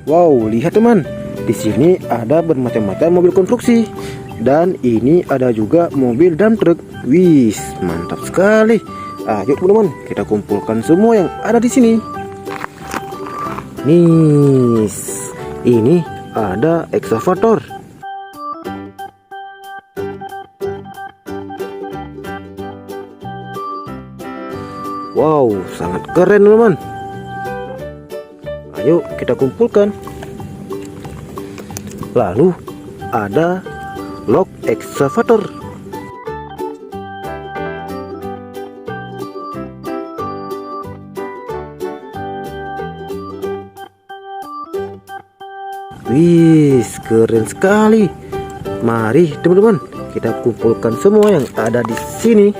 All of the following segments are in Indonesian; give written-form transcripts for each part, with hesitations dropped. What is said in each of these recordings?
Wow, lihat teman. Di sini ada bermacam-macam mobil konstruksi. Dan ini ada juga mobil dump truck. Wih, mantap sekali. Ayo teman-teman, kita kumpulkan semua yang ada di sini. Nih, ini ada ekskavator. Wow, sangat keren teman-teman. Ayo kita kumpulkan. Lalu ada log excavator. Wih, keren sekali. Mari teman-teman, kita kumpulkan semua yang ada di sini.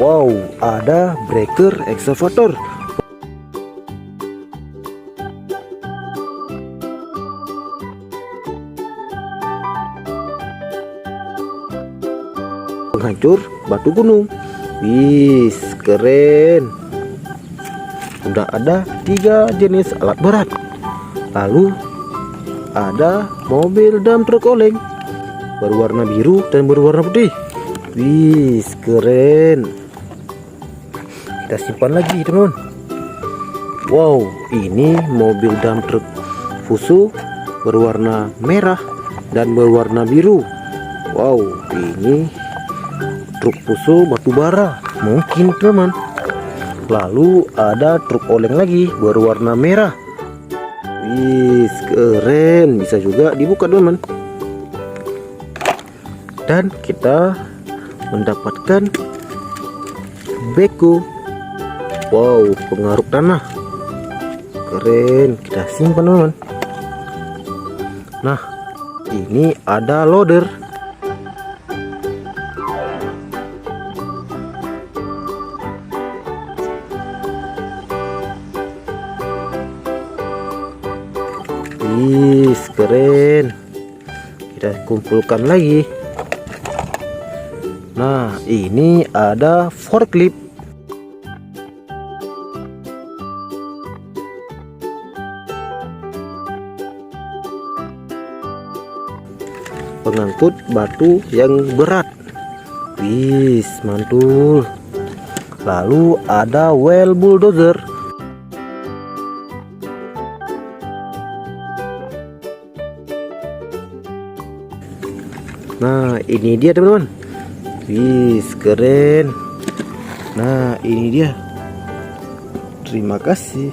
Wow, ada breaker excavator. Penghancur batu gunung. Wih, keren. Udah ada 3 jenis alat berat. Lalu ada mobil dump truck oleng berwarna biru dan berwarna putih. Wih, keren. Kita simpan lagi teman-teman. Wow, ini mobil dump truck Fuso berwarna merah dan berwarna biru. Wow, ini truk Fuso batubara mungkin teman. Lalu ada truk oleng lagi berwarna merah. Wih, keren. Bisa juga dibuka teman. Dan kita mendapatkan beko. Wow, pengaruk tanah. Keren. Kita simpan teman. Nah, ini ada loader. Wih, keren. Kita kumpulkan lagi. Nah, ini ada forklift. Pengangkut batu yang berat. Wih, mantul. Lalu ada well bulldozer. Nah, ini dia teman-teman. Wih, keren. Nah, ini dia. Terima kasih.